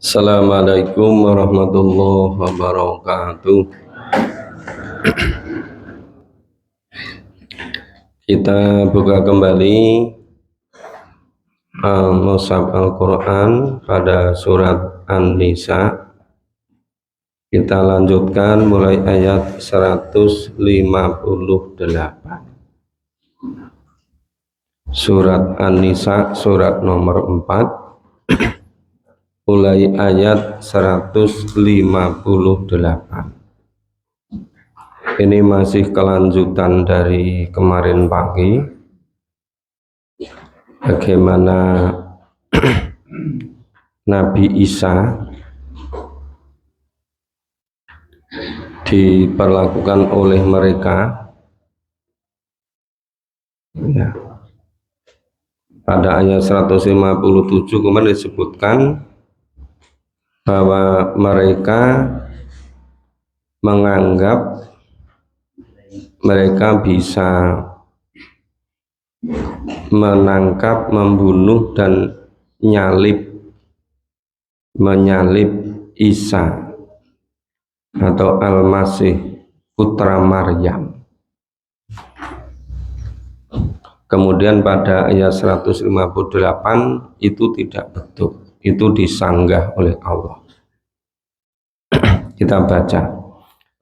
Assalamualaikum warahmatullahi wabarakatuh. Kita buka kembali Mushaf Al-Quran pada surat An-Nisa. Kita lanjutkan mulai ayat 158. Surat An-Nisa, surat nomor 4, mulai ayat 158. Ini masih kelanjutan dari kemarin pagi, bagaimana Nabi Isa diperlakukan oleh mereka ya. Pada ayat 157 kemarin disebutkan bahwa mereka menganggap mereka bisa menangkap, membunuh dan menyalib Isa atau Al-Masih putra Maryam. Kemudian pada ayat 158 itu tidak betul, itu disanggah oleh Allah. Kita baca.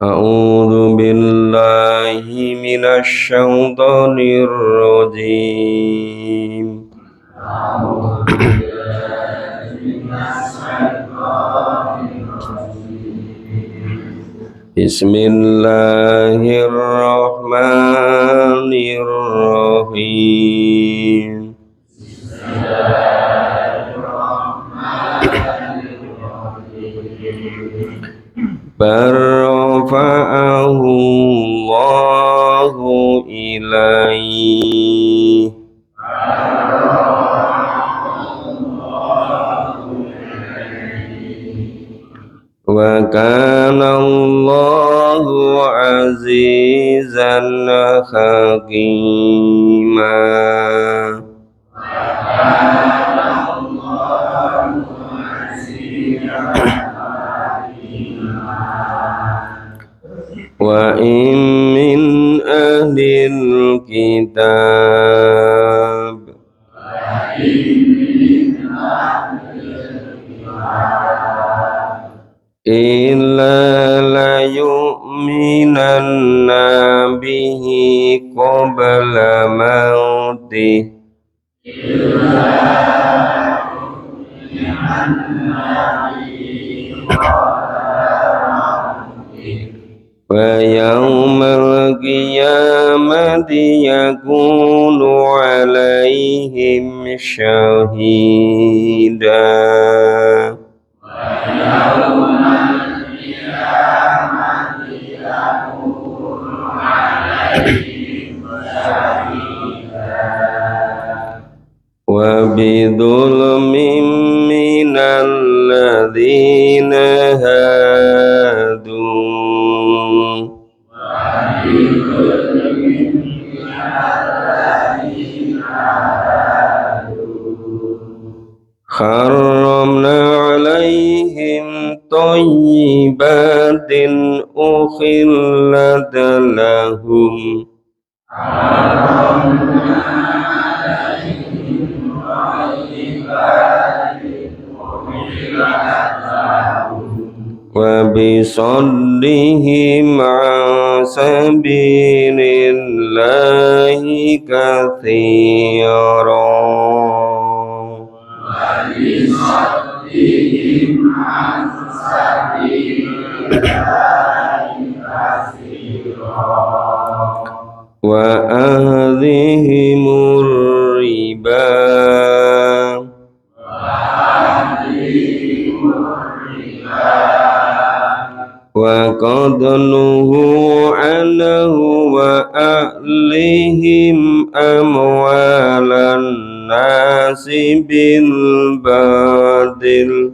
A'udzu billahi minasy syaithanir rajim. Bismillahirrahmanirrahim. Barrafa'ahu Allahu ilaihi wa kana Allahu azizan hakima. Wa in min ahlil kitab illa la yu'minanna bihi qabla mautih wa yawmal qiyamati yakunu alaihim syahida. Wa bidhulmin minal ladzina hadu harramna alaihim thayyibatin ukhillat lahum wa bisaddihim an sabilillahi katsira. Wa ahdihimur riba wa qad nuhu anhu wa ahlihim amwalan nasi bil batil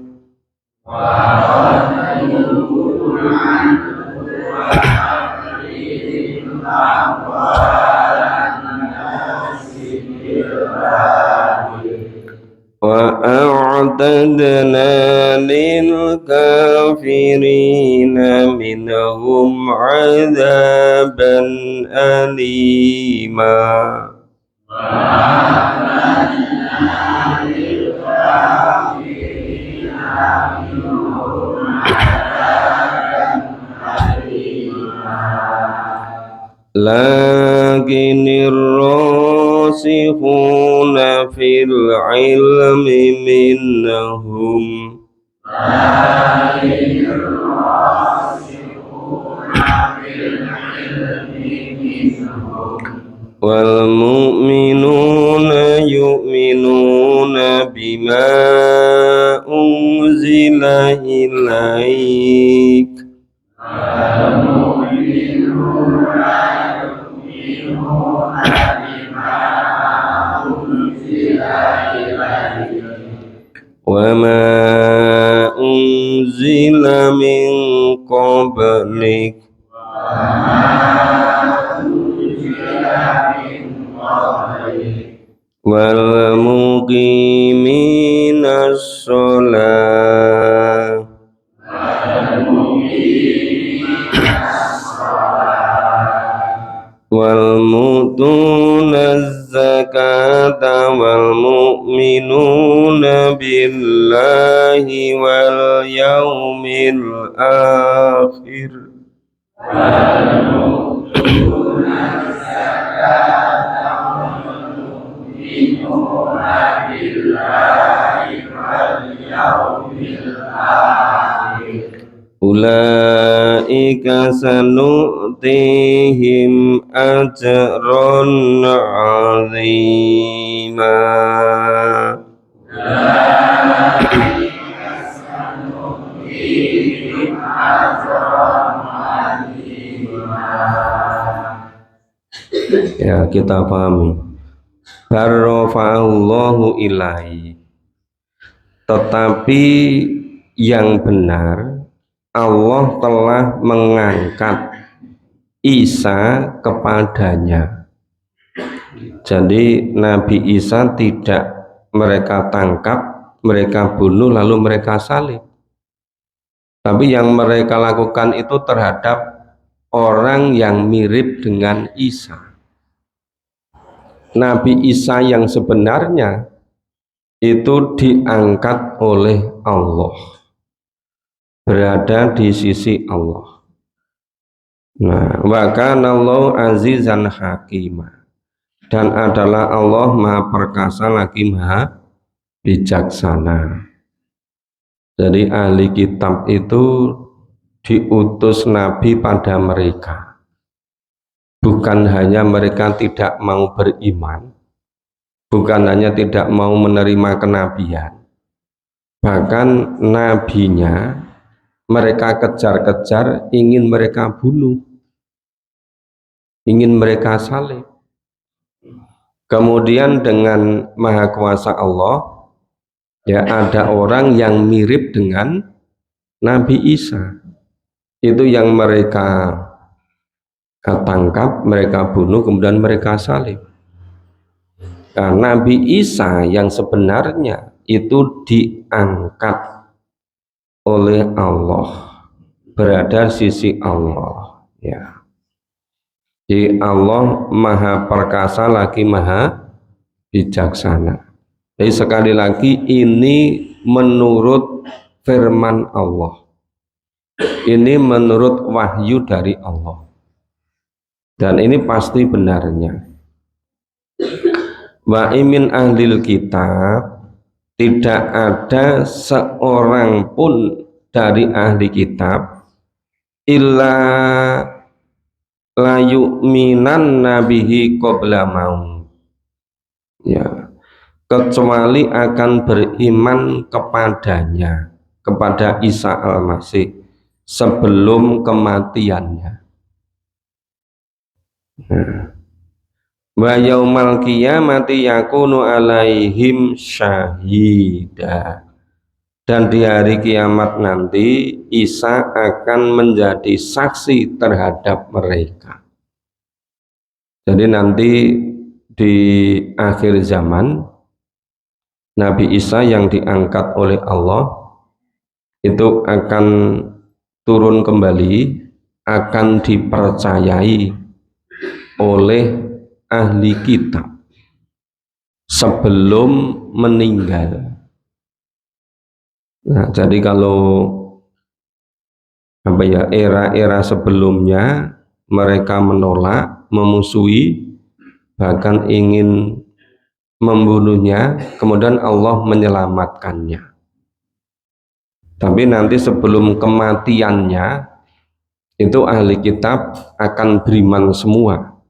وأعتدنا للكافرين منهم عذابا أليما. Lakinir rasikhuna fil ilmi minhum wal mu'minuna yu'minuna bima unzila ilaik wa ma unzila min qablik wal muqiminas shalah wal mu'tunaz zakata wal mu'minuna billahi wal yaumil akhir ulaika sanu'tihim ajran 'azima. Ya, kita pahami. Barrafa'allahu ilaihi. Tetapi yang benar Allah telah mengangkat Isa kepadanya. Jadi Nabi Isa tidak mereka tangkap, mereka bunuh lalu mereka salib. Tapi yang mereka lakukan itu terhadap orang yang mirip dengan Isa. Nabi Isa yang sebenarnya itu diangkat oleh Allah, berada di sisi Allah. Nah, wa kana Allahu azizan hakima, dan adalah Allah maha perkasa lagi maha bijaksana. Jadi ahli kitab itu diutus Nabi pada mereka, bukan hanya mereka tidak mau beriman, bukan hanya tidak mau menerima kenabian, bahkan nabinya mereka kejar-kejar, ingin mereka bunuh, ingin mereka salib. Kemudian dengan maha kuasa Allah, ya ada orang yang mirip dengan Nabi Isa, itu yang mereka tangkap, mereka bunuh, kemudian mereka salib. Nah, Nabi Isa yang sebenarnya itu diangkat oleh Allah, berada sisi Allah, ya. Di Allah maha perkasa lagi maha bijaksana. Jadi sekali lagi ini menurut firman Allah, ini menurut wahyu dari Allah, dan ini pasti benarnya. Wa imin ahlil kitab, tidak ada seorang pun dari ahli kitab illa la yu'minan nabihi qabla maut, ya, kecuali akan beriman kepadanya, kepada Isa al-Masih sebelum kematiannya. Wa yaumal qiyamati yakunu alaihim syahida, dan di hari kiamat nanti Isa akan menjadi saksi terhadap mereka. Jadi nanti di akhir zaman Nabi Isa yang diangkat oleh Allah itu akan turun kembali, akan dipercayai oleh ahli kitab sebelum meninggal. Nah, jadi kalau era-era sebelumnya mereka menolak, memusuhi, bahkan ingin membunuhnya, kemudian Allah menyelamatkannya. Tapi nanti sebelum kematiannya itu ahli kitab akan beriman semua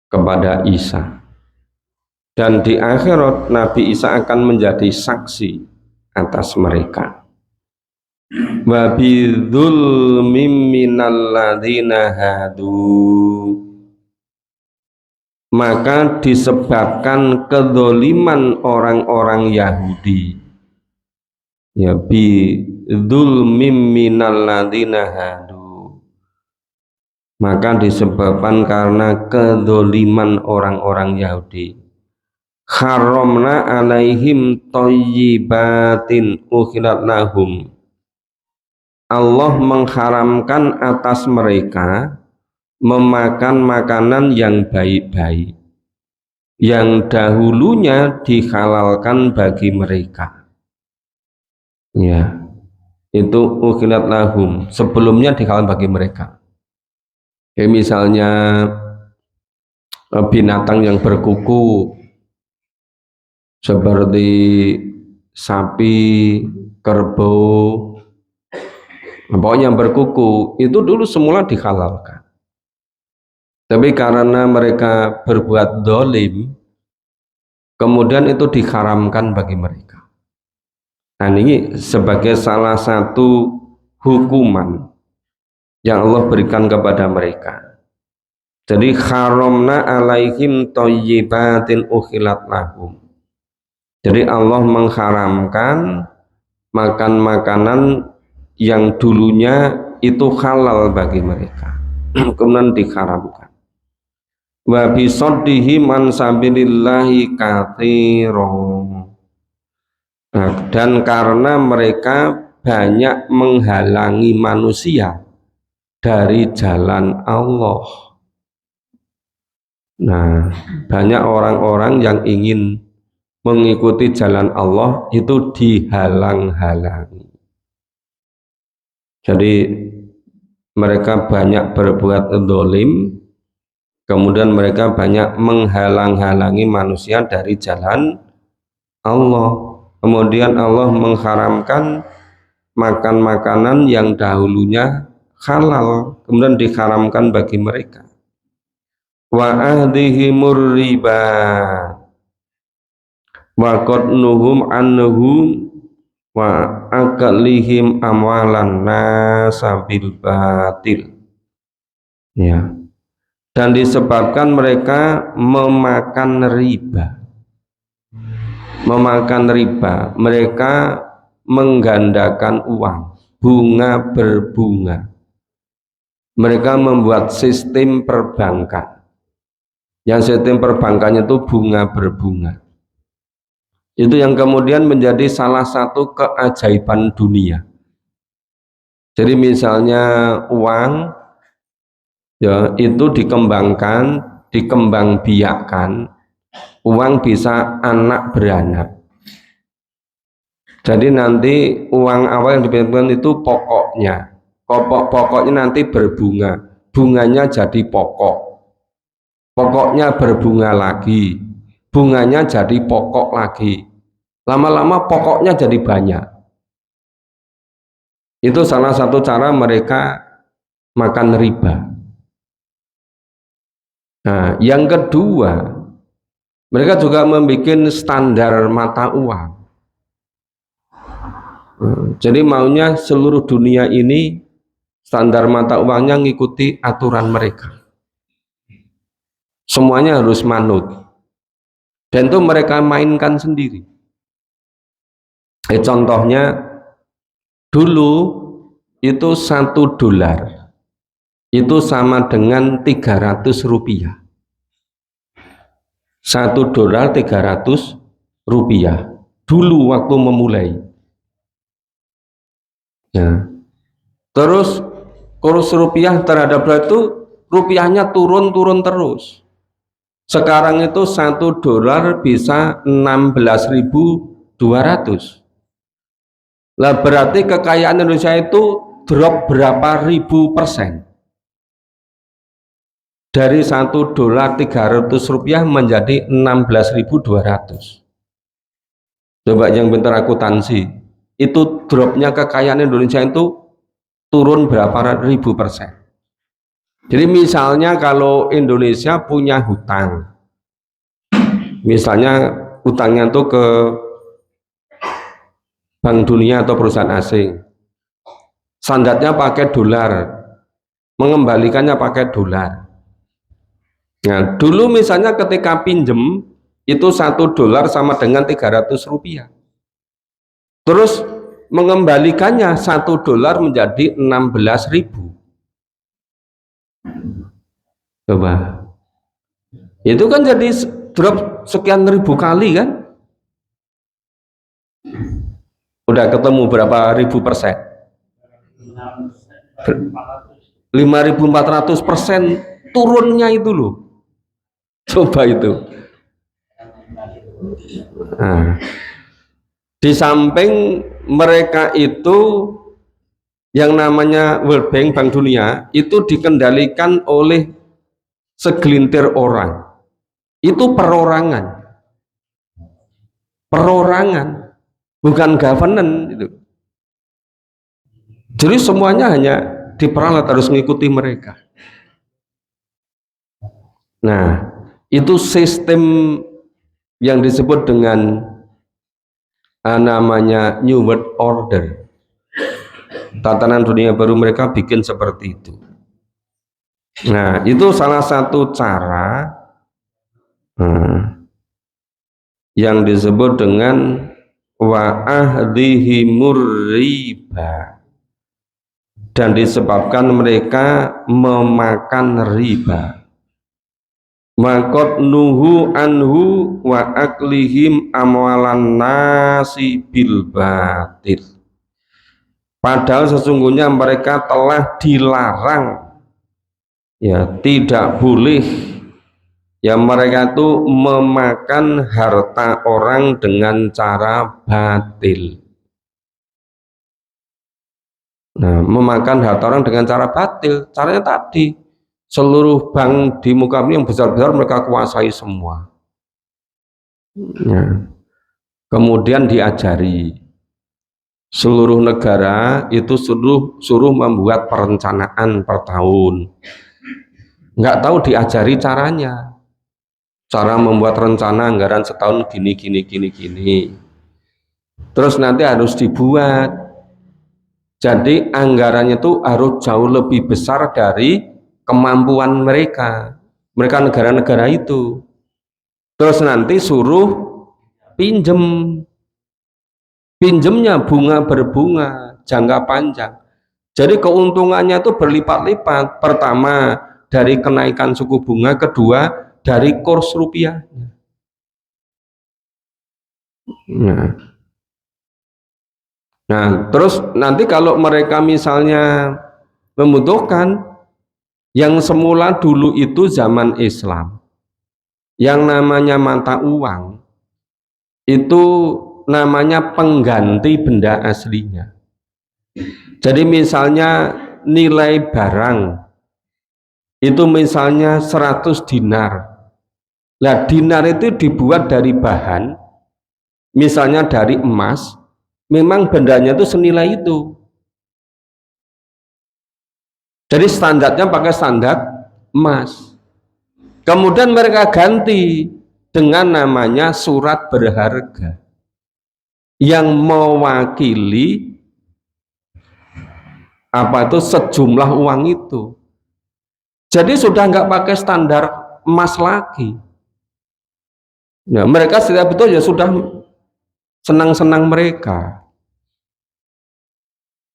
kepada Isa. Dan di akhirat Nabi Isa akan menjadi saksi atas mereka. Wa bidzulmim minalladzina hadu, maka disebabkan kezaliman orang-orang Yahudi, ya bidzulmim minalladzina hadu, maka disebabkan karena kezaliman orang-orang Yahudi, haramna alaihim thayyibatin ukhilat lahum, Allah mengharamkan atas mereka memakan makanan yang baik-baik yang dahulunya dihalalkan bagi mereka. Ya, itu ukhilat lahum, sebelumnya dihalalkan bagi mereka. Kayak misalnya binatang yang berkuku seperti sapi, kerbau, pokoknya yang berkuku itu dulu semula dihalalkan. Tapi karena mereka berbuat dolim, kemudian itu diharamkan bagi mereka. Nah, ini sebagai salah satu hukuman yang Allah berikan kepada mereka. Jadi haramna alaihim thayyibatin ukhilat lahum. Jadi Allah mengharamkan makan makanan yang dulunya itu halal bagi mereka, kemudian diharamkan. Wa bisaddihim an sabilillahi katsiran, dan karena mereka banyak menghalangi manusia dari jalan Allah. Nah, banyak orang-orang yang ingin mengikuti jalan Allah itu dihalang-halangi. Jadi mereka banyak berbuat zalim, kemudian mereka banyak menghalang-halangi manusia dari jalan Allah. Kemudian Allah mengharamkan makan makanan yang dahulunya halal, kemudian diharamkan bagi mereka. Wa ahdihimur riba wa qadnuhum annahum wa akalihim amwalan nasa bil batil. Ya. Dan disebabkan mereka memakan riba. Memakan riba, mereka menggandakan uang, bunga berbunga. Mereka membuat sistem perbankan. Yang sistem perbankannya itu bunga berbunga. Itu yang kemudian menjadi salah satu keajaiban dunia. Jadi misalnya uang ya itu dikembangkan, dikembangbiakkan, uang bisa anak beranak. Jadi nanti uang awal yang dibentukkan itu pokoknya, pokoknya nanti berbunga, bunganya jadi pokok, pokoknya berbunga lagi, bunganya jadi pokok lagi, lama-lama pokoknya jadi banyak. Itu salah satu cara mereka makan riba. Nah, yang kedua, mereka juga membuat standar mata uang. Jadi maunya seluruh dunia ini standar mata uangnya ngikuti aturan mereka. Semuanya harus manut. Dan itu mereka mainkan sendiri. Contohnya dulu itu $1 itu sama dengan 300 rupiah. $1 300 rupiah. dulu waktu memulai. Ya. Terus kurs rupiah terhadap dolar itu rupiahnya turun terus. Sekarang itu $1 bisa 16.200. Lah berarti kekayaan Indonesia itu drop berapa ribu persen? Dari $1 300 menjadi 16.200. Coba yang bentar akuntansi, itu dropnya kekayaan Indonesia itu turun berapa ribu persen. Jadi misalnya kalau Indonesia punya hutang, misalnya hutangnya itu ke Bank Dunia atau perusahaan asing, standarnya pakai dolar, mengembalikannya pakai dolar. Nah dulu misalnya ketika pinjem itu $1 sama dengan $300, terus mengembalikannya $1 menjadi 16.000. Coba, itu kan jadi drop sekian ribu kali kan? Udah ketemu berapa ribu persen? 5.400% turunnya itu loh. Coba itu. Nah, di samping mereka itu yang namanya World Bank, Bank Dunia itu dikendalikan oleh segelintir orang. Itu perorangan, bukan governance itu. Jadi semuanya hanya diperalat harus mengikuti mereka. Nah, itu sistem yang disebut dengan namanya New World Order. Tatanan dunia baru mereka bikin seperti itu. Nah, itu salah satu cara yang disebut dengan wa'ahdihimur riba, dan disebabkan mereka memakan riba. Makot nuhu anhu wa aklihim amwalan nasi bil batil. Padahal sesungguhnya mereka telah dilarang, ya tidak boleh, ya mereka itu memakan harta orang dengan cara batil. Nah, memakan harta orang dengan cara batil, caranya tadi seluruh bank di muka bumi yang besar-besar mereka kuasai semua. Ya. Kemudian diajari seluruh negara itu suruh membuat perencanaan per tahun. Nggak tahu diajari caranya, cara membuat rencana anggaran setahun gini. Terus nanti harus dibuat. Jadi anggarannya itu harus jauh lebih besar dari kemampuan mereka negara-negara itu. Terus nanti suruh pinjemnya bunga berbunga jangka panjang. Jadi keuntungannya itu berlipat-lipat. Pertama dari kenaikan suku bunga, kedua dari kurs rupiah. Nah, terus nanti kalau mereka misalnya membutuhkan, yang semula dulu itu zaman Islam, yang namanya mata uang itu namanya pengganti benda aslinya. Jadi misalnya nilai barang itu misalnya 100 dinar. Nah, dinar itu dibuat dari bahan, misalnya dari emas, memang bendanya itu senilai itu. Jadi standarnya pakai standar emas. Kemudian mereka ganti dengan namanya surat berharga yang mewakili apa itu sejumlah uang itu. Jadi sudah nggak pakai standar emas lagi. Nah, mereka setiap itu ya sudah senang-senang mereka.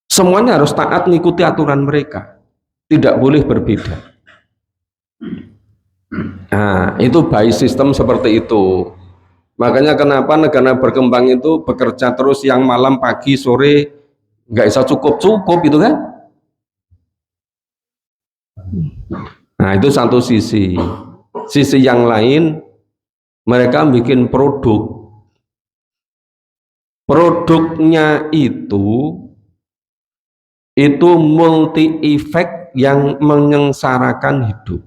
Semuanya harus taat mengikuti aturan mereka. Tidak boleh berbeda. Nah, itu by sistem seperti itu. Makanya kenapa negara berkembang itu bekerja terus siang malam pagi sore nggak bisa cukup itu kan. Nah itu satu sisi. Sisi yang lain mereka bikin produknya itu multi efek yang menyengsarakan hidup.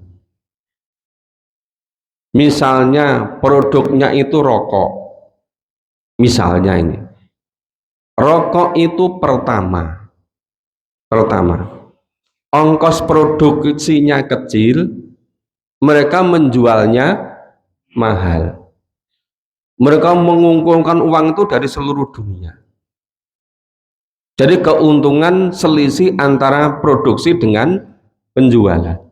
Misalnya produknya itu rokok. Misalnya ini. Rokok itu pertama ongkos produksinya kecil, mereka menjualnya mahal. Mereka mengumpulkan uang itu dari seluruh dunia. Jadi keuntungan selisih antara produksi dengan penjualan.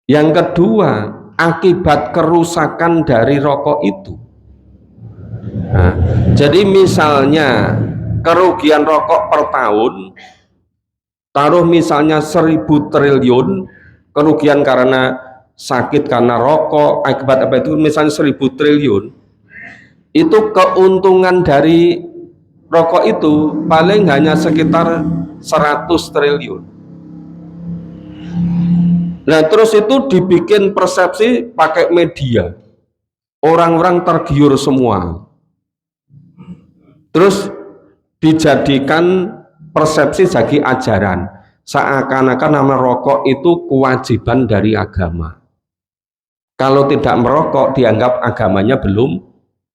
Yang kedua, akibat kerusakan dari rokok itu. Nah, jadi misalnya kerugian rokok per tahun, taruh misalnya 1.000 triliun, kerugian karena sakit karena rokok, akibat apa itu misalnya 1.000 triliun, itu keuntungan dari rokok itu paling hanya sekitar 100 triliun. Nah terus itu dibikin persepsi pakai media, orang-orang tergiur semua, terus dijadikan persepsi jadi ajaran, seakan-akan nama rokok itu kewajiban dari agama. Kalau tidak merokok dianggap agamanya belum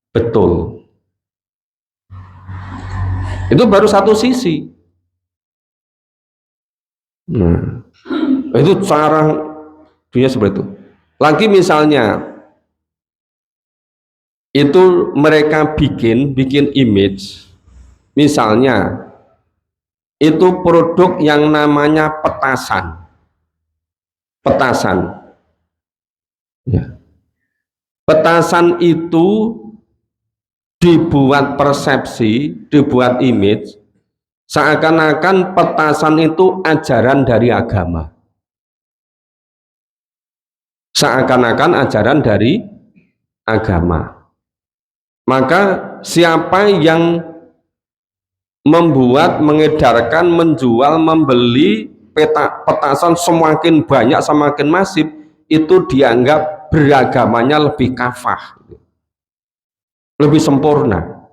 betul. Itu baru satu sisi. Nah, itu cara dia seperti itu. Lagi misalnya itu mereka bikin image, misalnya itu produk yang namanya petasan ya. Petasan itu dibuat persepsi, dibuat image seakan-akan petasan itu ajaran dari agama, seakan-akan ajaran dari agama. Maka siapa yang membuat, mengedarkan, menjual, membeli petasan semakin banyak, semakin masif, itu dianggap beragamanya lebih kafah, lebih sempurna.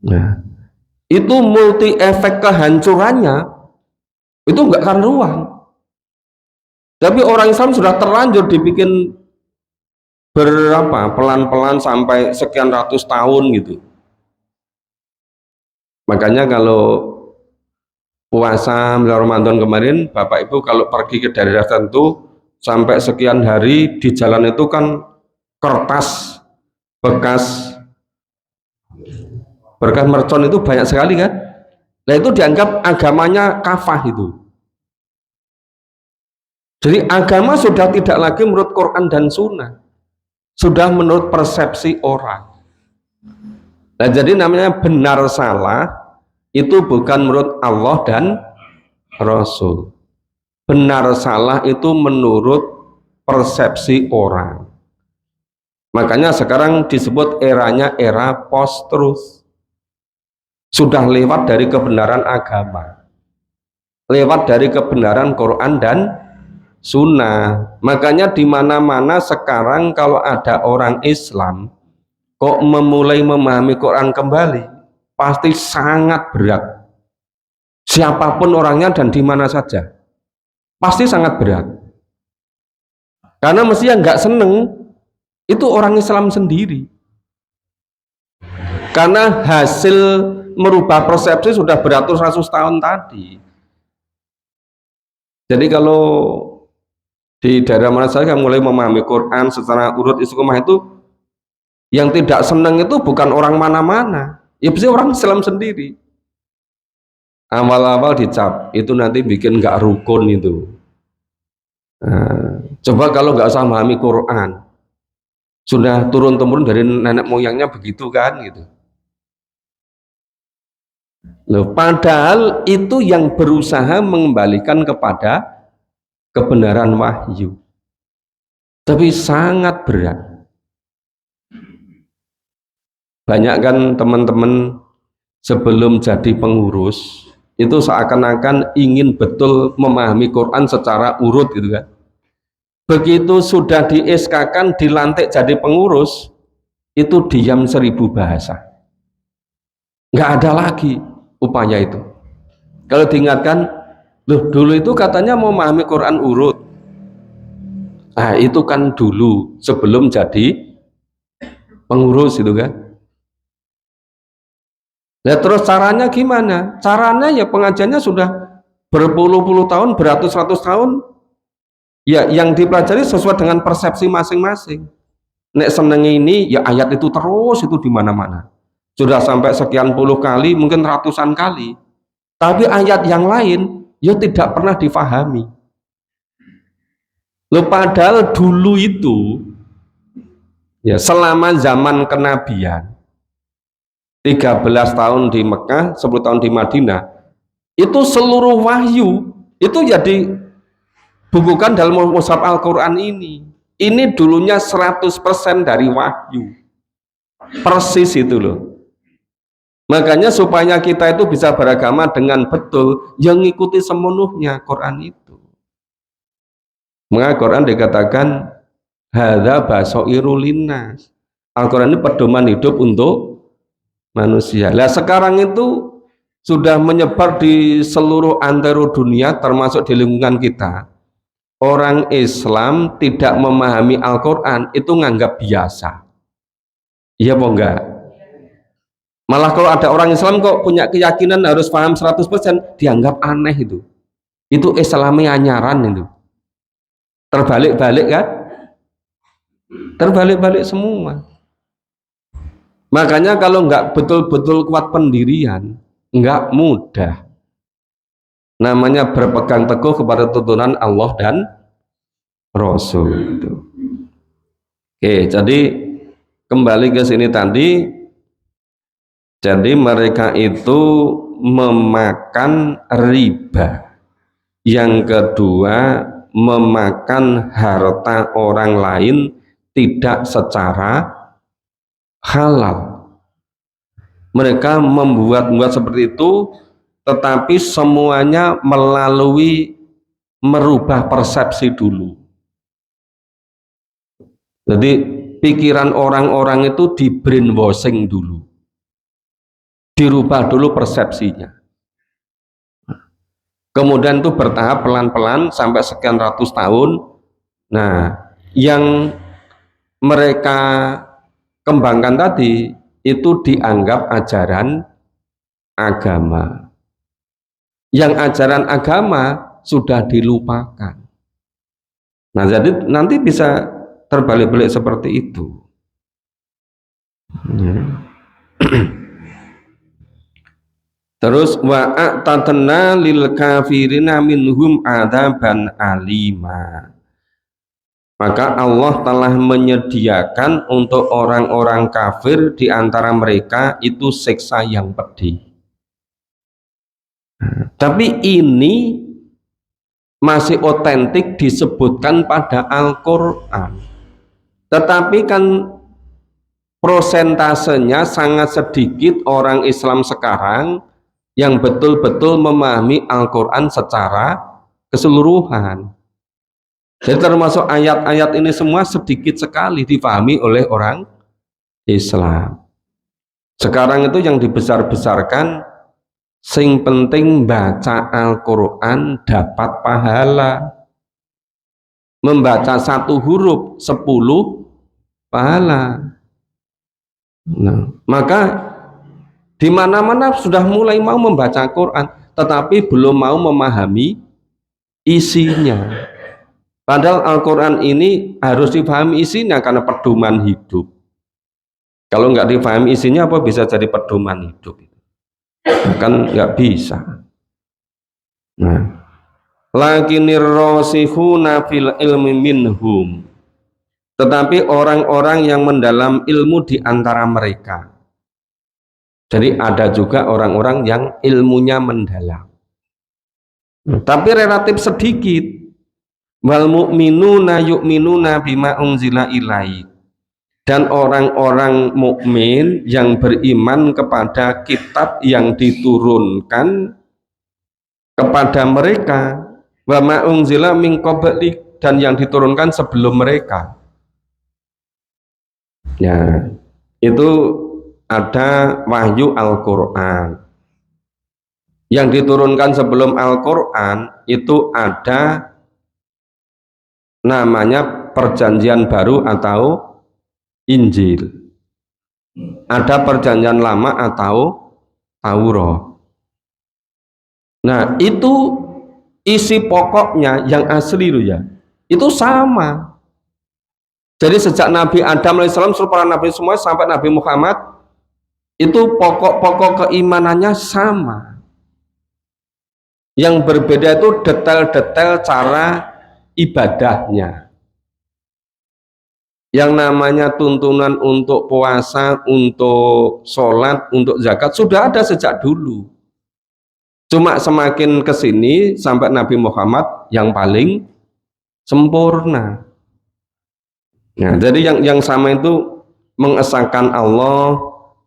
Nah, itu multi efek kehancurannya itu enggak karuan. Tapi orang Islam sudah terlanjur dibikin berapa pelan-pelan sampai sekian ratus tahun gitu. Makanya kalau puasa Ramadan kemarin, Bapak Ibu kalau pergi ke daerah tertentu sampai sekian hari di jalan itu kan kertas bekas mercon itu banyak sekali kan. Nah itu dianggap agamanya kafah itu. Jadi agama sudah tidak lagi menurut Quran dan Sunnah, sudah menurut persepsi orang. Nah jadi namanya benar salah itu bukan menurut Allah dan Rasul. Benar salah itu menurut persepsi orang. Makanya sekarang disebut eranya era post-truth. Sudah lewat dari kebenaran agama, lewat dari kebenaran Quran dan Sunnah. Makanya di mana-mana sekarang kalau ada orang Islam kok memulai memahami Quran kembali, pasti sangat berat. Siapapun orangnya dan di mana saja, pasti sangat berat. Karena mesti yang nggak seneng itu orang Islam sendiri. Karena hasil merubah persepsi sudah beratus-ratus tahun tadi. Jadi kalau di daerah mana saja yang mulai memahami Quran secara urut istiqomah itu, yang tidak senang itu bukan orang mana-mana, ya pasti orang Islam sendiri. Awal-awal dicap itu nanti bikin nggak rukun itu. Nah, coba kalau nggak usah memahami Quran, sudah turun-temurun dari nenek moyangnya begitu kan gitu. Loh, padahal itu yang berusaha mengembalikan kepada kebenaran wahyu, tapi sangat berat. Banyak kan teman-teman sebelum jadi pengurus itu seakan-akan ingin betul memahami Quran secara urut gitu kan. Begitu sudah di SK-kan, dilantik jadi pengurus, itu diam 1000 bahasa. Nggak ada lagi upaya itu. Kalau diingatkan, loh dulu itu katanya mau memahami Quran urut. Nah itu kan dulu sebelum jadi pengurus itu kan. Nah terus caranya gimana? Caranya ya pengajiannya sudah berpuluh-puluh tahun, beratus-ratus tahun. Ya yang dipelajari sesuai dengan persepsi masing-masing. Nek seneng ini ya ayat itu terus itu di mana-mana. Sudah sampai sekian puluh kali, mungkin ratusan kali. Tapi ayat yang lain ya tidak pernah difahami. Loh padahal dulu itu ya selama zaman kenabian 13 tahun di Mekah, 10 tahun di Madinah, itu seluruh wahyu itu ya dibukukan dalam mushaf Al-Quran ini. Ini dulunya 100% dari wahyu. Persis itu loh. Makanya supaya kita itu bisa beragama dengan betul, yang ngikuti semenuhnya Quran itu. Maka Quran dikatakan hadza basairul linnas. Al-Quran ini pedoman hidup untuk manusia. Lah sekarang itu sudah menyebar di seluruh antero dunia termasuk di lingkungan kita. Orang Islam tidak memahami Al-Quran itu nganggap biasa. Iya apa enggak? Malah kalau ada orang Islam kok punya keyakinan harus paham 100%, dianggap aneh itu. Itu Islami anyaran itu. Terbalik-balik kan? Terbalik-balik semua. Makanya kalau nggak betul-betul kuat pendirian, nggak mudah. Namanya berpegang teguh kepada tuntunan Allah dan Rasul itu. Oke, jadi kembali ke sini tadi. Jadi mereka itu memakan riba. Yang kedua, memakan harta orang lain tidak secara halal. Mereka membuat seperti itu, tetapi semuanya melalui merubah persepsi dulu. Jadi pikiran orang-orang itu di brainwashing dulu, dirubah dulu persepsinya. Kemudian itu bertahap pelan-pelan sampai sekian ratus tahun. Nah, yang mereka kembangkan tadi itu dianggap ajaran agama. Yang ajaran agama sudah dilupakan. Nah, jadi nanti bisa terbalik-balik seperti itu. Terus wa a'tadna lil kafirina minhum adzaban alima. Maka Allah telah menyediakan untuk orang-orang kafir di antara mereka itu siksa yang pedih. Tapi ini masih otentik disebutkan pada Al-Quran. Tetapi kan prosentasenya sangat sedikit orang Islam sekarang yang betul-betul memahami Al-Quran secara keseluruhan. Jadi termasuk ayat-ayat ini semua sedikit sekali dipahami oleh orang Islam. Sekarang itu yang dibesar-besarkan, sing penting baca Al-Quran dapat pahala. Membaca satu huruf 10 pahala. Nah, maka di mana-mana sudah mulai mau membaca Quran, tetapi belum mau memahami isinya. Padahal Al-Quran ini harus dipahami isinya karena pedoman hidup. Kalau nggak dipahami isinya, apa bisa jadi pedoman hidup? Kan nggak bisa. Nah, lakinir rasikhuna fil ilmi minhum. Tetapi orang-orang yang mendalam ilmu di antara mereka. Jadi ada juga orang-orang yang ilmunya mendalam. Tapi relatif sedikit. Wal mu'minuna yu'minuna bima unzila ilaik. dan orang-orang mukmin yang beriman kepada kitab yang diturunkan kepada mereka, wa ma unzila min qablik, dan yang diturunkan sebelum mereka. Ya, itu ada wahyu Al-Qur'an. Yang diturunkan sebelum Al-Qur'an itu ada namanya Perjanjian Baru atau Injil. Ada Perjanjian Lama atau Taurat. Nah, itu isi pokoknya yang asli loh ya. Itu sama. Jadi sejak Nabi Adam alaihissalam seluruh para nabi semua sampai Nabi Muhammad itu pokok-pokok keimanannya sama. Yang berbeda itu detail-detail cara ibadahnya. Yang namanya tuntunan untuk puasa, untuk sholat, untuk zakat sudah ada sejak dulu. Cuma semakin kesini sampai Nabi Muhammad yang paling sempurna. Nah, jadi yang sama itu mengesahkan Allah,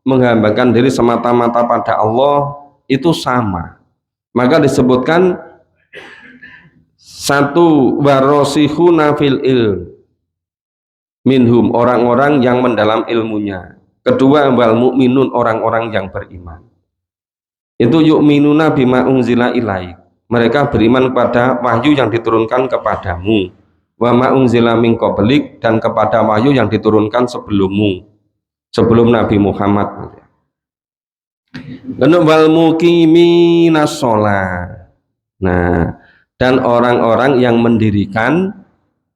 menghambakan diri semata-mata pada Allah, itu sama. Maka disebutkan satu, warosihuna fil ilm minhum, orang-orang yang mendalam ilmunya. Kedua, wal mu'minun, orang-orang yang beriman. Itu yu'minuna bima unzila ilaik, mereka beriman pada wahyu yang diturunkan kepadamu, wa ma unzila min qablik, dan kepada wahyu yang diturunkan sebelummu, sebelum Nabi Muhammad. Wal muqiminas shalah. Nah, dan orang-orang yang mendirikan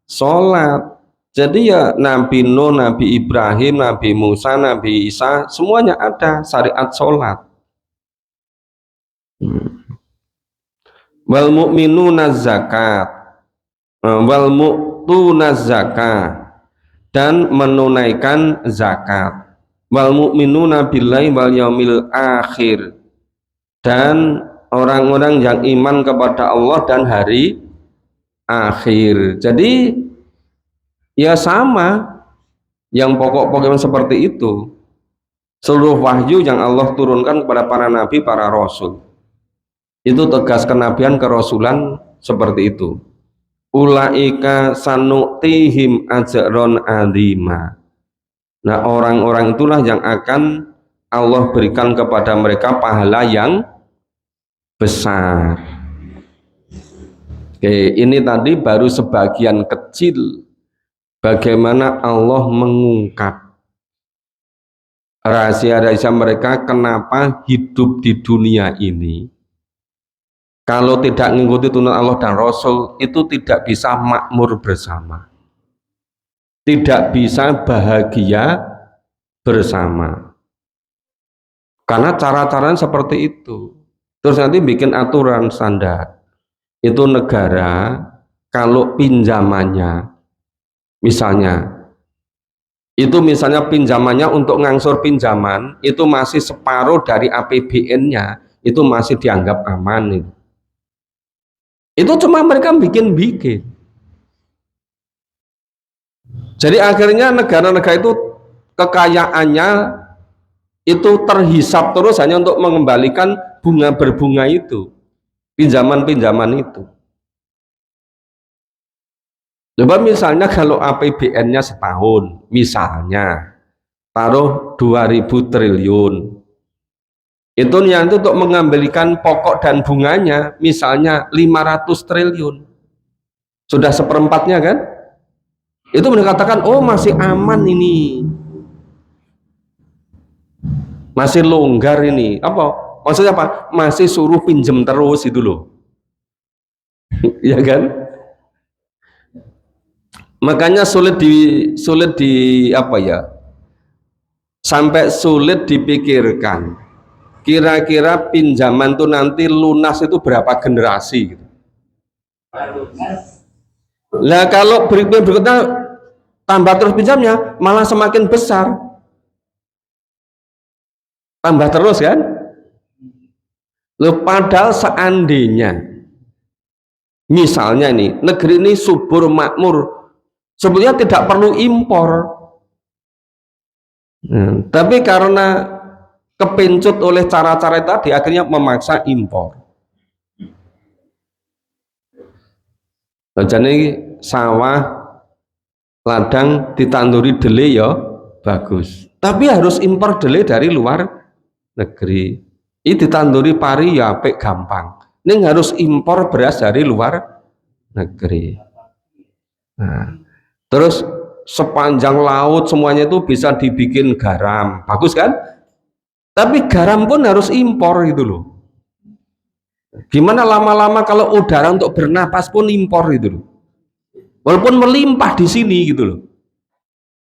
sholat. Jadi ya Nabi Nuh, Nabi Ibrahim, Nabi Musa, Nabi Isa, semuanya ada syariat sholat. Wal mu'minuna zakat, wal mu'tuna zakat, dan menunaikan zakat. Wal mu'minuna billahi wal yaumil akhir, dan orang-orang yang iman kepada Allah dan hari akhir. Jadi ya sama, yang pokok-pokok seperti itu. Seluruh wahyu yang Allah turunkan kepada para nabi, para rasul, itu tegas kenabian, kerasulan seperti itu. Ulaika sanu'tihim ajron azima. Nah, orang-orang itulah yang akan Allah berikan kepada mereka pahala yang besar. Oke, ini tadi baru sebagian kecil bagaimana Allah mengungkap rahasia-rahasia mereka, kenapa hidup di dunia ini kalau tidak mengikuti tuntunan Allah dan Rasul itu tidak bisa makmur bersama, tidak bisa bahagia bersama, karena cara-caranya seperti itu. Terus nanti bikin aturan standar, itu negara kalau pinjamannya misalnya pinjamannya untuk ngangsur pinjaman itu masih separuh dari APBN-nya, itu masih dianggap aman. Itu cuma mereka bikin-bikin. Jadi akhirnya negara-negara itu kekayaannya itu terhisap terus hanya untuk mengembalikan bunga berbunga itu, pinjaman-pinjaman itu. Coba misalnya kalau APBN-nya setahun, misalnya taruh 2.000 triliun, itu yang itu untuk mengembalikan pokok dan bunganya misalnya 500 triliun, sudah seperempatnya kan? Itu mengatakan oh masih aman ini, masih longgar ini. Apa maksudnya? Apa? Masih suruh pinjem terus itu loh. Ya kan? Makanya sulit di apa ya, sampai sulit dipikirkan kira-kira pinjaman tuh nanti lunas itu berapa generasi gitu. Nah kalau berikutnya tambah terus pinjamnya malah semakin besar, tambah terus kan. Loh, padahal seandainya misalnya ini negeri ini subur makmur, sebetulnya tidak perlu impor. Tapi karena kepincut oleh cara-cara tadi akhirnya memaksa impor. Jadi sawah ladang ditanduri dele ya bagus, tapi harus impor dele dari luar negeri. Ini ditanduri pari ya apik gampang. Ini harus impor beras dari luar negeri. Nah, terus sepanjang laut semuanya itu bisa dibikin garam, bagus kan? Tapi garam pun harus impor gitu loh. Gimana lama-lama kalau udara untuk bernapas pun impor gitu loh. Walaupun melimpah di sini gitu loh.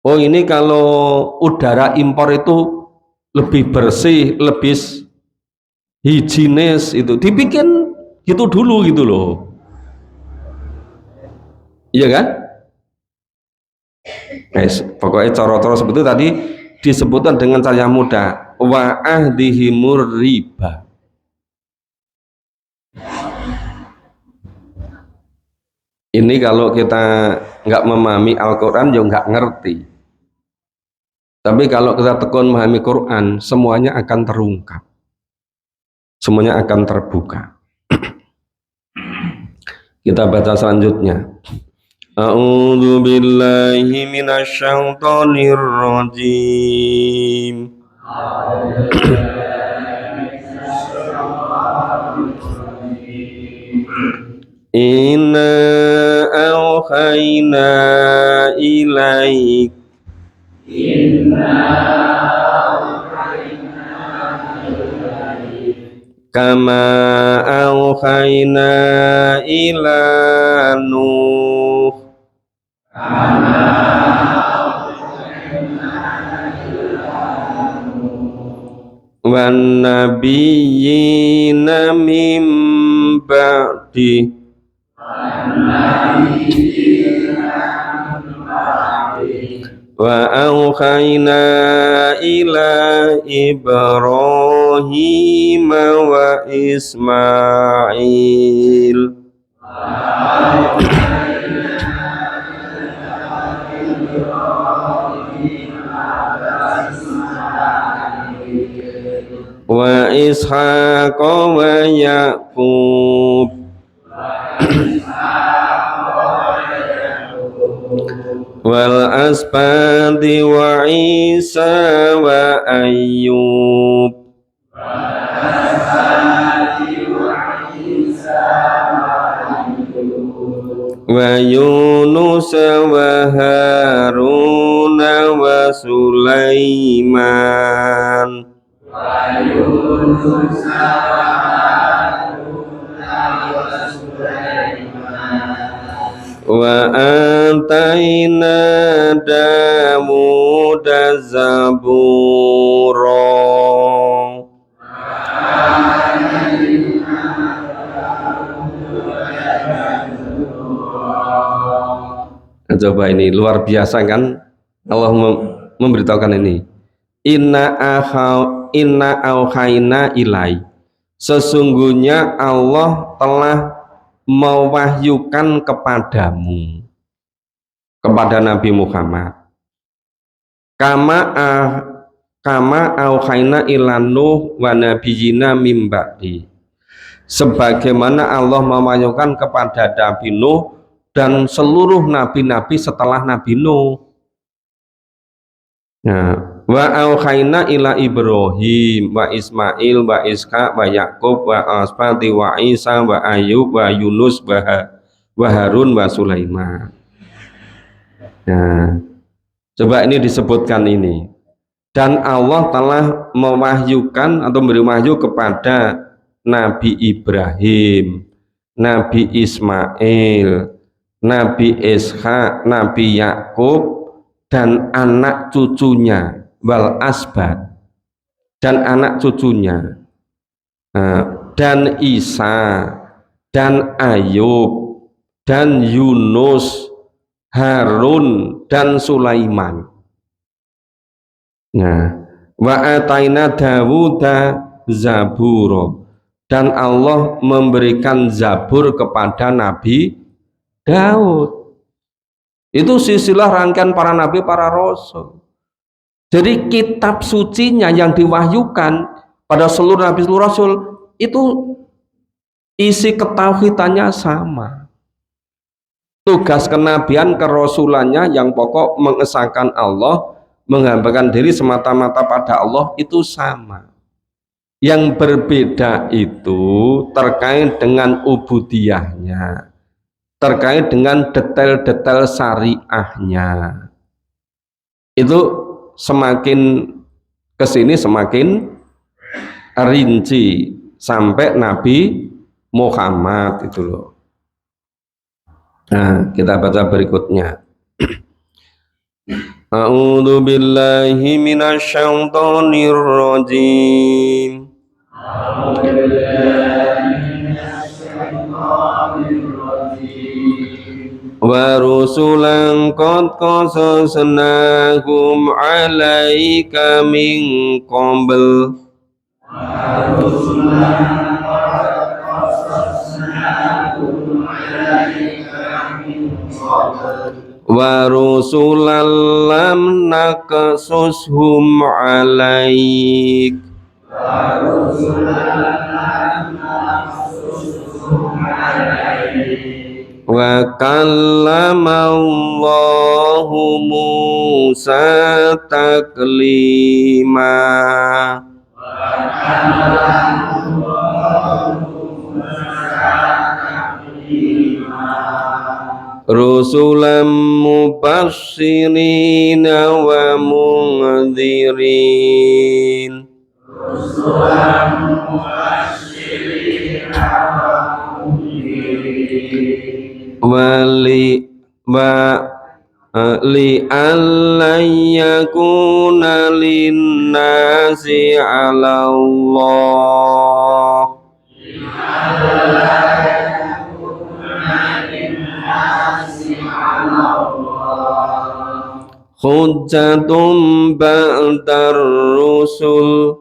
Oh ini kalau udara impor itu lebih bersih, lebih higienis, itu dibikin gitu dulu gitu loh. Iya kan? Guys, pokoknya coro-coro seperti itu tadi disebutkan dengan cara mudah, wa ahdihimur riba. Ini kalau kita nggak memahami Al-Quran ya nggak ngerti. Tapi kalau kita tekun memahami Quran, semuanya akan terungkap, semuanya akan terbuka. Kita baca selanjutnya. A'udzu billahi minasyaitonir rajim. Inna auhayna ilaik kama auhayna ila Nuh wan nabiyyina mim ba'di wa auhayna ila Ibrahim wa Ismail wa Ishaq wa Yaqub wal asbadi wa Isa wa Ayyub wa Yunus wa Harun wa Sulaiman wa ataina Dawud zabura. Coba ini luar biasa kan, Allah memberitahukan ini. Inna auhayna ilai, sesungguhnya Allah telah mewahyukan kepadamu, kepada Nabi Muhammad, kama auhayna ila Nuh wa nabiyina mim ba'di, sebagaimana Allah mewahyukan kepada Nabi Nuh dan seluruh nabi-nabi setelah Nabi Nuh. Nah, wa auhayna ila Ibrahim wa Ismail wa Ishaq wa Yaqub wa asbati wa Isa wa Ayub wa Yunus wa Harun wa Sulaiman. Nah, coba ini disebutkan ini. Dan Allah telah mewahyukan atau memberi wahyu kepada Nabi Ibrahim, Nabi Ismail, Nabi Ishaq, Nabi Yakub, dan anak cucunya, wal asbat, dan anak cucunya, dan Isa, dan Ayub, dan Yunus, Harun, dan Sulaiman. Nah, wa ataina Dawuda zaburo, dan Allah memberikan zabur kepada Nabi Daud. Itu silsilah rangkaian para nabi, para rasul. Jadi kitab sucinya yang diwahyukan pada seluruh nabi seluruh rasul itu isi ketauhidannya sama. Tugas kenabian kerasulannya yang pokok mengesahkan Allah, menghambakan diri semata-mata pada Allah itu sama. Yang berbeda itu terkait dengan ubudiyahnya, terkait dengan detail-detail syariahnya. Itu semakin kesini semakin rinci sampai Nabi Muhammad itu loh. Nah, kita baca berikutnya. A'udzu billahi minasyaitonir rajim. Wa rusulan qad qasasnahum 'alaika min qabl wa rusulan lam naqsushum 'alaik wa kallamallahu Musa taklima. Rusulam mubasyirina wa mundzirin wali wa li alla yakuna linnasi 'ala Allah hujjatum ba'dar rusul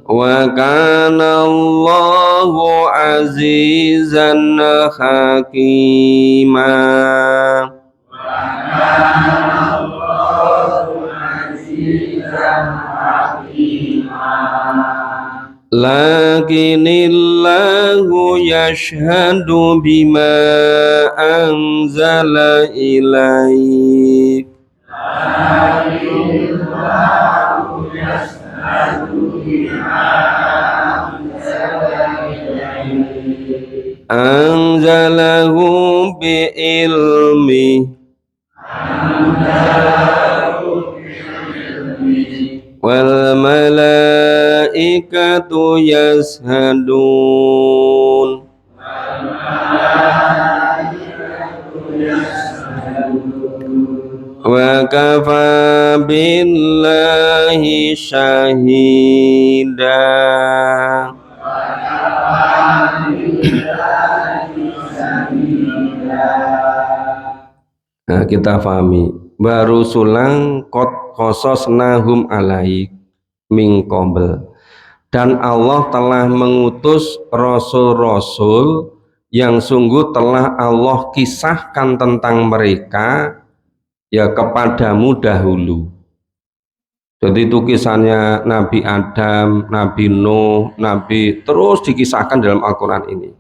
wa kana Allahu azizan hakima. Lakinillahu yashhadu bima anzala ilaik anzalahu bi ilmi wal malaikatu yashhadun wa kafa billahi syahida. Nah, kita pahami baru sulang qad qasasnahum alaik min qabl, dan Allah telah mengutus rasul-rasul yang sungguh telah Allah kisahkan tentang mereka ya kepadamu dahulu. Jadi itu kisahnya Nabi Adam, Nabi Nuh, Nabi terus dikisahkan dalam Al-Quran ini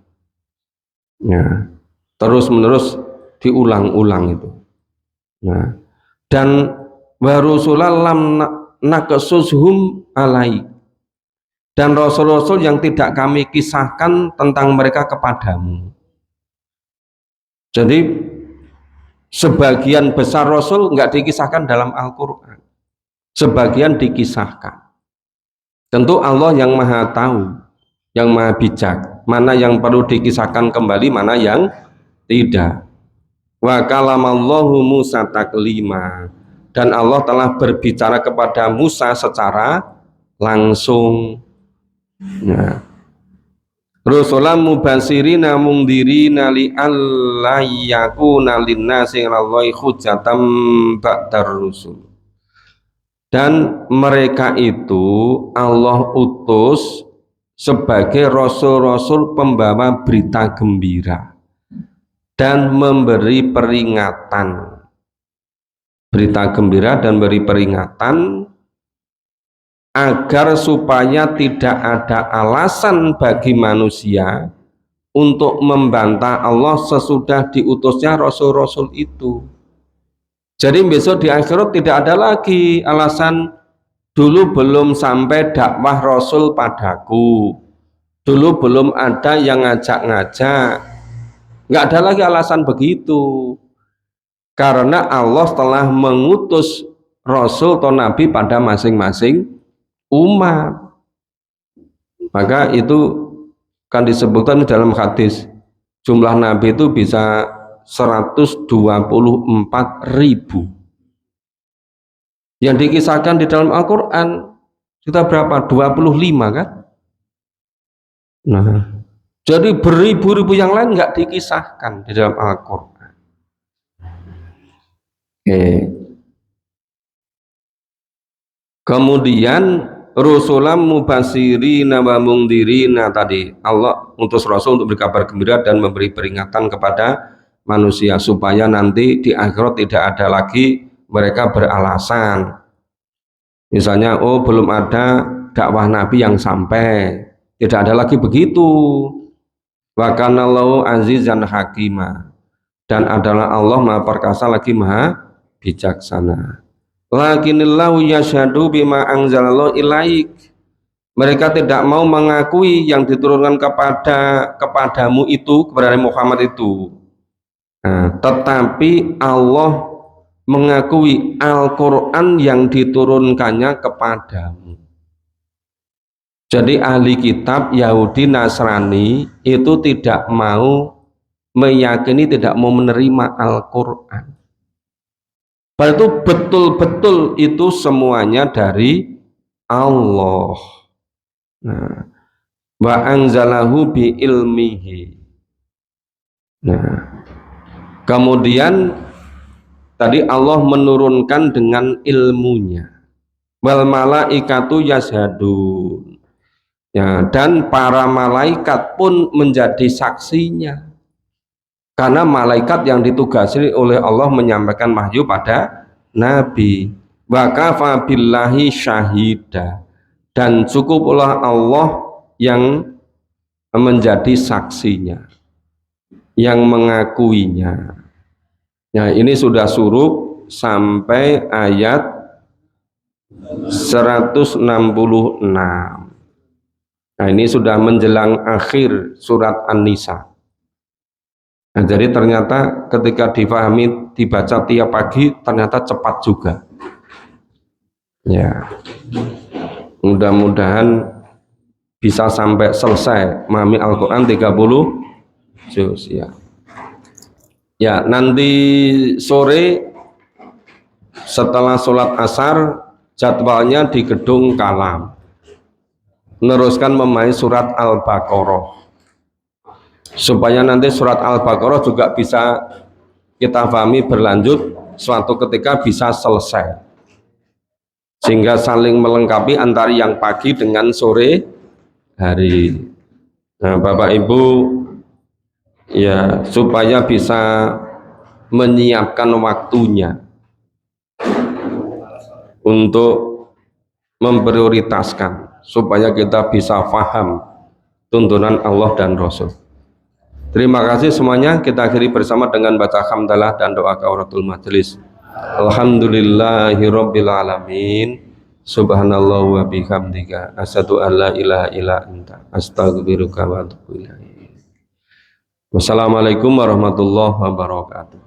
ya, terus menerus diulang-ulang itu. Nah, dan warusulah lam naqsushum alai, dan rasul-rasul yang tidak kami kisahkan tentang mereka kepadamu. Jadi sebagian besar rasul nggak dikisahkan dalam Al-Quran, sebagian dikisahkan. Tentu Allah yang maha tahu, yang maha bijak, mana yang perlu dikisahkan kembali, mana yang tidak. Wa kalamallahu Musa taklima, dan Allah telah berbicara kepada Musa secara langsung. Nah, rusulan mubasirina mungdirina li alla yakuna linnasi 'alallahi hujjatam ba'dar rusul, dan mereka itu Allah utus sebagai rasul-rasul pembawa berita gembira dan memberi peringatan, berita gembira dan beri peringatan agar supaya tidak ada alasan bagi manusia untuk membantah Allah sesudah diutusnya Rasul-Rasul itu. Jadi besok di akhirat tidak ada lagi alasan dulu belum sampai dakwah Rasul padaku, dulu belum ada yang ngajak-ngajak. Nggak ada lagi alasan begitu, karena Allah telah mengutus Rasul atau Nabi pada masing-masing umat. Maka itu kan disebutkan dalam hadis, jumlah Nabi itu bisa 124.000. Yang dikisahkan di dalam Al-Quran kita berapa? 25 kan? Nah, jadi beribu-ribu yang lain nggak dikisahkan di dalam Al-Quran. Kemudian Rusulam mubasirina wa mungdirina, tadi Allah utus Rasul untuk berkabar gembira dan memberi peringatan kepada manusia supaya nanti di akhirat tidak ada lagi mereka beralasan. Misalnya, oh belum ada dakwah Nabi yang sampai, tidak ada lagi begitu. Wa kanallahu azizan hakima, dan adalah Allah Maha Perkasa lagi Maha Bijaksana. Lakinillahu yashhadu bima anzalallahu ilaik. Mereka tidak mau mengakui yang diturunkan kepadamu itu, kepada Muhammad itu. Nah, tetapi Allah mengakui Al-Quran yang diturunkannya kepadamu. Jadi ahli kitab Yahudi Nasrani itu tidak mau meyakini, tidak mau menerima Al-Quran. Padahal itu betul-betul itu semuanya dari Allah. Nah, wa anzalahu bi ilmihi. Nah, kemudian tadi Allah menurunkan dengan ilmunya. Wal malaikatu yashhadun. Ya, dan para malaikat pun menjadi saksinya. Karena malaikat yang ditugasi oleh Allah menyampaikan wahyu pada Nabi. Wa kafa billahi syahida, dan cukuplah Allah yang menjadi saksinya, yang mengakuinya. Nah, ini sudah suruk sampai ayat 166. Nah, ini sudah menjelang akhir surat An-Nisa. Nah, jadi ternyata ketika difahami, dibaca tiap pagi, ternyata cepat juga. Ya, mudah-mudahan bisa sampai selesai memahami Al-Quran 30 juz. Ya, nanti sore setelah sholat asar jadwalnya di Gedung Kalam, meneruskan memahami surat Al-Baqarah, supaya nanti surat Al-Baqarah juga bisa kita pahami berlanjut, suatu ketika bisa selesai, sehingga saling melengkapi antara yang pagi dengan sore hari. Nah, Bapak Ibu, ya, supaya bisa menyiapkan waktunya untuk memprioritaskan supaya kita bisa paham tuntunan Allah dan Rasul. Terima kasih semuanya. Kita akhiri bersama dengan baca hamdalah dan doa kafaratul majelis. Alhamdulillahirabbil alamin. Subhanallah wa bihamdika asyhadu an la ilaha illa anta astaghfiruka wa atubu ilaik. Wassalamualaikum warahmatullahi wabarakatuh.